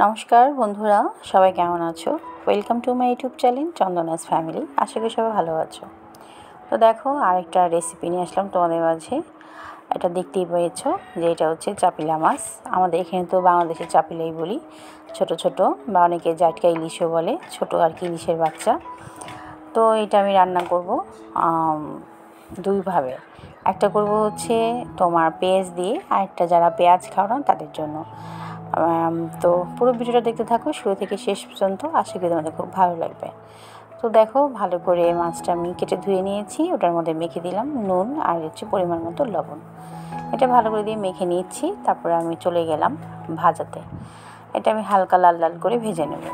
নমস্কার বন্ধুরা, সবাই কেমন আছো? Welcome to my YouTube channel Chandana's family. আশা করি সবাই ভালো আছো। তো দেখো, আরেকটা রেসিপি নিয়ে আসলাম তোমাদের মাঝে। এটা দেখতেই পেয়েছো যে এটা হচ্ছে চাপিলা মাছ। আমাদের এখানে তো বাংলাদেশে চাপিলাই বলি, ছোট ছোট, বা অনেকে জাটকা ইলিশও বলে, ছোট আর কি, ইলিশের বাচ্চা। তো এটা আমি রান্না করব দুইভাবে। একটা করব হচ্ছে তোমার পেঁয়াজ দিয়ে, আর একটা যারা পেঁয়াজ খাও না তাদের জন্য। তো পুরো ভিডিওটা দেখতে থাকো শুরু থেকে শেষ পর্যন্ত, আশা করি তোমাদের খুব ভালো লাগবে। তো দেখো, ভালো করে মাছটা আমি কেটে ধুয়ে নিয়েছি, ওটার মধ্যে মেখে দিলাম নুন আর হচ্ছে পরিমাণ মতো লবণ। এটা ভালো করে দিয়ে মেখে নিয়েছি। তারপরে আমি চলে গেলাম ভাজাতে। এটা আমি হালকা লাল লাল করে ভেজে নেব।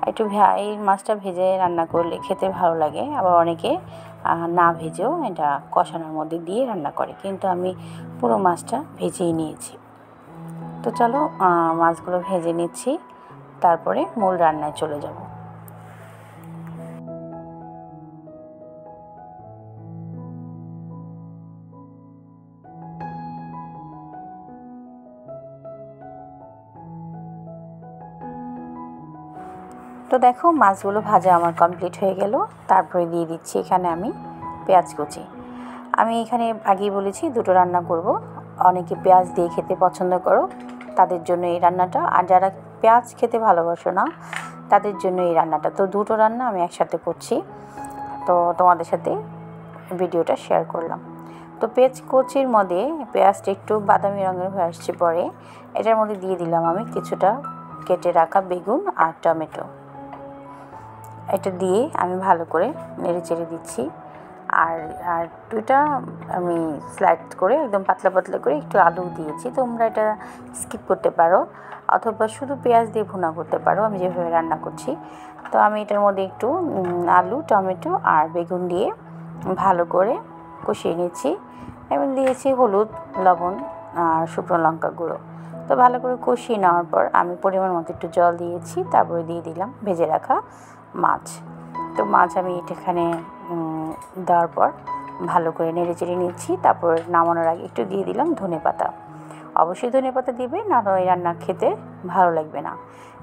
একটু এই মাছটা ভেজে রান্না করলে খেতে ভালো লাগে। আবার অনেকে না ভেজেও এটা কষানোর মধ্যে দিয়ে রান্না করে, কিন্তু আমি পুরো মাছটা ভেজেই নিয়েছি। তো চলো, মাছগুলো ভেজে নিচ্ছি, তারপরে মূল রান্নায় চলে যাব। তো দেখো, মাছগুলো ভাজা আমার কমপ্লিট হয়ে গেল। তারপরে দিয়ে দিচ্ছি এখানে আমি পেঁয়াজ কুচি। আমি এখানে আগেই বলেছি দুটো রান্না করব। অনেকে পেঁয়াজ দিয়ে খেতে পছন্দ করো, তাদের জন্য এই রান্নাটা। আর যারা পেঁয়াজ খেতে ভালোবাসো না, তাদের জন্য এই রান্নাটা। তো দুটো রান্না আমি একসাথে করছি, তো তোমাদের সাথে ভিডিওটা শেয়ার করলাম। তো পেঁয়াজ কুচির মধ্যে পেঁয়াজটা একটু বাদামি রঙের হয়ে আসছে পরে, এটার মধ্যে দিয়ে দিলাম আমি কিছুটা কেটে রাখা বেগুন আর টমেটো। এটা দিয়ে আমি ভালো করে নেড়ে চেড়ে দিচ্ছি। আর আর দুইটা আমি স্লাইড করে একদম পাতলা পাতলা করে একটু আলু দিয়েছি। তোমরা এটা স্কিপ করতে পারো, অথবা শুধু পেঁয়াজ দিয়ে ভুনা করতে পারো, আমি যেভাবে রান্না করছি। তো আমি এটার মধ্যে একটু আলু, টমেটো আর বেগুন দিয়ে ভালো করে কষিয়ে নিচ্ছি, এবং দিয়েছি হলুদ, লবণ আর শুকনো লঙ্কা গুঁড়ো। তো ভালো করে কষিয়ে নেওয়ার পর আমি পরিমাণ মতো একটু জল দিয়েছি, তারপরে দিয়ে দিলাম ভেজে রাখা মাছ। তো মাছ আমি এখানে দেওয়ার পর ভালো করে নেড়ে চেড়ে নিচ্ছি। তারপর নামানোর আগে একটু দিয়ে দিলাম ধনেপাতা। অবশ্যই ধনেপাতা দিবে, না এই রান্না খেতে ভালো লাগবে না।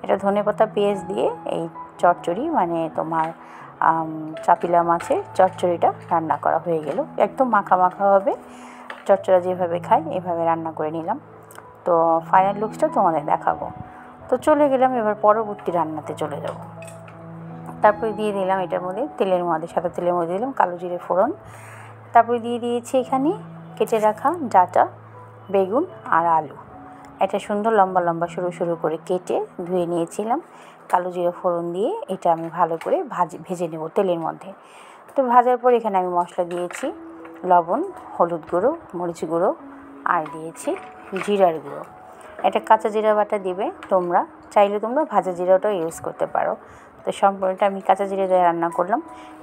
এটা ধনেপাতা পেঁয়াজ দিয়ে এই চচ্চড়ি, মানে তোমার চাপিলা মাছের চচ্চড়িটা রান্না করা হয়ে গেল। একদম মাখা মাখা হবে, চচ্চড়া যেভাবে খাই এভাবে রান্না করে নিলাম। তো ফাইনাল লুকসটা তোমাদের দেখাবো। তো চলে গেলাম এবার পরবর্তী রান্নাতে চলে যাব। তারপরে দিয়ে দিলাম এটার মধ্যে সাদা তেলের মধ্যে দিলাম কালো জিরে ফোড়ন। তারপরে দিয়ে দিয়েছি এখানে কেটে রাখা ডাঁটা বেগুন আর আলু। এটা সুন্দর লম্বা লম্বা সরু সরু করে কেটে ধুয়ে নিয়েছিলাম। কালো জিরে ফোড়ন দিয়ে এটা আমি ভালো করে ভেজে নেব তেলের মধ্যে। তো ভাজার পর এখানে আমি মশলা দিয়েছি লবণ, হলুদ গুঁড়ো, মরিচ গুঁড়ো, আর দিয়েছি জিরার গুঁড়ো। এটা কাঁচা জিরা বাটা দিবে, তোমরা চাইলে তোমরা ভাজা জিরাটাও ইউজ করতে পারো। তো সম্পূর্ণটা আমি কাঁচা জিরা দিয়ে রান্না করলাম,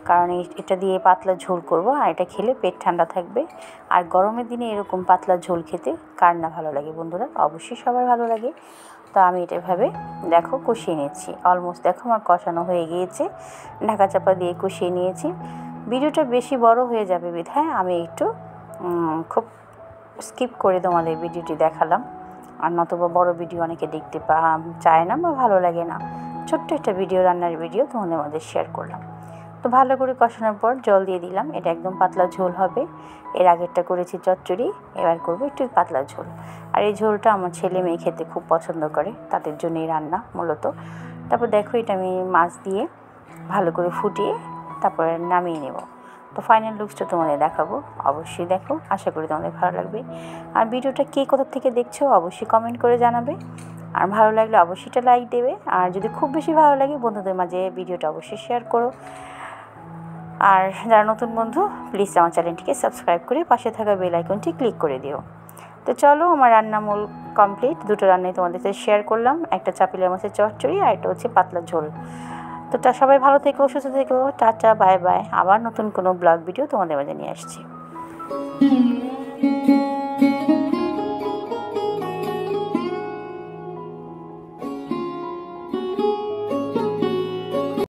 কারণ এটা দিয়ে পাতলা ঝোল করব, আর এটা খেলে পেট ঠান্ডা থাকবে। আর গরমের দিনে এরকম পাতলা ঝোল খেতে কার না ভালো লাগে বন্ধুরা? অবশ্যই সবার ভালো লাগে। তো আমি এটা এভাবে দেখো কষিয়ে নিয়েছি। অলমোস্ট দেখো আমার কষানো হয়ে গিয়েছে, ঢাকা চাপা দিয়ে কষিয়ে নিয়েছি। ভিডিওটা বেশি বড় হয়ে যাবে বিধায় আমি একটু খুব স্কিপ করে তোমাদের ভিডিওটি দেখালাম। আর নতুবা বড় ভিডিও অনেকে দেখতে চায় না বা ভালো লাগে না, ছোট্ট একটা ভিডিও, রান্নার ভিডিও তোমাদের মধ্যে শেয়ার করলাম। তো ভালো করে কষানোর পর জল দিয়ে দিলাম। এটা একদম পাতলা ঝোল হবে। এর আগেরটা করেছি চচ্চড়ি, এবার করবো একটু পাতলা ঝোল। আর এই ঝোলটা আমার ছেলে মেয়ে খেতে খুব পছন্দ করে, তাদের জন্যই রান্না মূলত। তারপর দেখো, এটা আমি মাছ দিয়ে ভালো করে ফুটিয়ে তারপরে নামিয়ে নেব। তো ফাইনাল লুকসটা তোমাদের দেখাবো, অবশ্যই দেখো, আশা করি তোমাদের ভালো লাগবে। আর ভিডিওটা কে কোথা থেকে দেখছো অবশ্যই কমেন্ট করে জানাবে। আর ভালো লাগলে অবশ্যই এটা লাইক দেবে। আর যদি খুব বেশি ভালো লাগে বন্ধুদের মাঝে ভিডিওটা অবশ্যই শেয়ার করো। আর যারা নতুন বন্ধু, প্লিজ আমার চ্যানেলটিকে সাবস্ক্রাইব করে পাশে থাকা বেল আইকনটি ক্লিক করে দিও। তো চলো, আমার রান্না মূল কমপ্লিট। দুটো রান্নাই তোমাদের সাথে শেয়ার করলাম, একটা চাপিলা মাছের চচ্চড়ি আর একটা হচ্ছে পাতলা ঝোল। তো সবাই ভালো থেকো, সুস্থ থেকো, টাটা, বাই বাই। আবার নতুন কোনো ব্লগ ভিডিও তোমাদের মাঝে নিয়ে আসছি।